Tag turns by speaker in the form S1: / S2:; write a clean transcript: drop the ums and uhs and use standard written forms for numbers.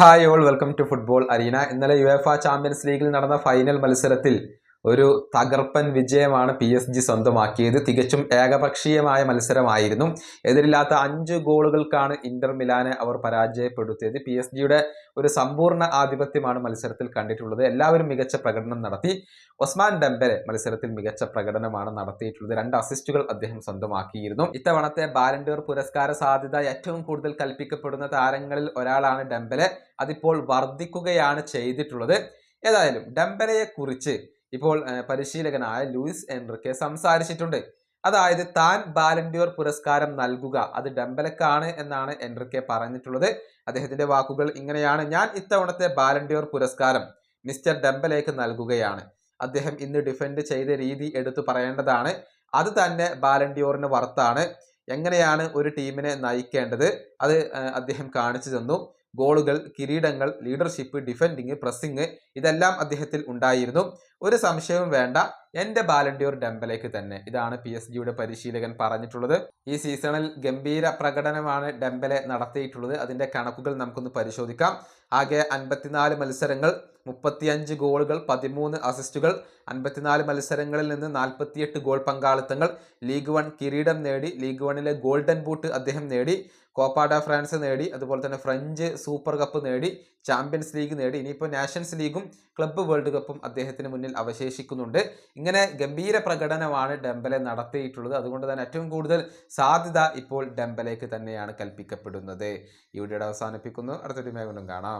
S1: Hi all welcome to football arena. ഇന്നലെ UEFA champions ലീഗിൽ നടന്ന ഫൈനൽ മത്സരത്തിൽ ഒരു തകർപ്പൻ വിജയമാണ് PSG സ്വന്തമാക്കിയത്. തികച്ചും ഏകപക്ഷീയമായ മത്സരമായിരുന്നു. എതിരില്ലാത്ത 5 ഗോളുകൾക്കാണ് ഇന്റർ മിലാനെ അവർ പരാജയപ്പെടുത്തിയത്. PSG ഒരു സമ്പൂർണ്ണ ആധിപത്യമാണ് മത്സരത്തിൽ കണ്ടിട്ടുള്ളത്. എല്ലാവരും മികച്ച പ്രകടനം നടത്തി. ഒസ്മാൻ ഡെംബലെ മത്സരത്തിൽ മികച്ച പ്രകടനമാണ് നടത്തിയിട്ടുള്ളത്. 2 അസിസ്റ്റുകൾ അദ്ദേഹം സ്വന്തമാക്കിയിരുന്നു. ഇത്തവണത്തെ ബാലൻഡിയോർ പുരസ്കാര സാധ്യത ഏറ്റവും കൂടുതൽ കൽപ്പിക്കപ്പെടുന്ന താരങ്ങളിൽ ഒരാളാണ് ഡെംബലെ. അതിപ്പോൾ വർദ്ധിക്കുകയാണ് ചെയ്തിട്ടുള്ളത്. ഏതായാലും ഡെംബലയെ കുറിച്ച് ഇപ്പോൾ പരിശീലകനായ ലൂയിസ് എൻറിക്കെ സംസാരിച്ചിട്ടുണ്ട്. അതായത് താൻ ബാലൻഡിയോർ പുരസ്കാരം നൽകുക അത് ഡെംബലക്കാണ് എന്നാണ് എൻറിക്കെ പറഞ്ഞിട്ടുള്ളത്. അദ്ദേഹത്തിന്റെ വാക്കുകൾ ഇങ്ങനെയാണ്: ഞാൻ ഇത്തവണത്തെ ബാലൻഡിയോർ പുരസ്കാരം മിസ്റ്റർ ഡെംബലേക്ക് നൽകുകയാണ്. അദ്ദേഹം ഇന്ന് ഡിഫെൻഡ് ചെയ്ത രീതി എടുത്തു പറയേണ്ടതാണ്. അത് തന്നെ ബാലൻഡിയോറിന് വർത്താണ്. എങ്ങനെയാണ് ഒരു ടീമിനെ നയിക്കേണ്ടത് അത് അദ്ദേഹം കാണിച്ചു തന്നു. ഗോളുകൾ, കിരീടങ്ങൾ, ലീഡർഷിപ്പ്, ഡിഫെൻഡിങ്, പ്രസ്സിങ് ഇതെല്ലാം അദ്ദേഹത്തിൽ ഉണ്ടായിരുന്നു. ഒരു സംശയവും വേണ്ട, എന്റെ ബാലൻഡിയോർ ഡെംബലേക്ക് തന്നെ. ഇതാണ് PSG പരിശീലകൻ പറഞ്ഞിട്ടുള്ളത്. ഈ സീസണിൽ ഗംഭീര പ്രകടനമാണ് ഡെംബലെ നടത്തിയിട്ടുള്ളത്. അതിന്റെ കണക്കുകൾ നമുക്കൊന്ന് പരിശോധിക്കാം. ആകെ 54 മത്സരങ്ങൾ, 35 ഗോളുകൾ, 13 അസിസ്റ്റുകൾ, 54 മത്സരങ്ങളിൽ നിന്ന് 48 ഗോൾ പങ്കാളിത്തങ്ങൾ. ലീഗ് 1 കിരീടം നേടി. ലീഗ് 1 ഗോൾഡൻ ബൂട്ട് അദ്ദേഹം നേടി. കോപ്പ ഡ ഫ്രാൻസ് നേടി. അതുപോലെ തന്നെ ഫ്രഞ്ച് സൂപ്പർ കപ്പ് നേടി. ചാമ്പ്യൻസ് ലീഗ് നേടി. ഇനിയിപ്പോൾ നാഷൻസ് ലീഗും ക്ലബ്ബ് വേൾഡ് കപ്പും അദ്ദേഹത്തിന് മുന്നിൽ അവശേഷിക്കുന്നുണ്ട്. ഇങ്ങനെ ഗംഭീര പ്രകടനമാണ് ഡെംബലെ നടത്തിയിട്ടുള്ളത്. അതുകൊണ്ട് തന്നെ ഏറ്റവും കൂടുതൽ സാധ്യത ഇപ്പോൾ ഡെംബലേക്ക് തന്നെയാണ് കൽപ്പിക്കപ്പെടുന്നത്. ഈ വീഡിയോ അവസാനിപ്പിക്കുന്നു. അടുത്തൊരു വീണ്ടും കാണാം.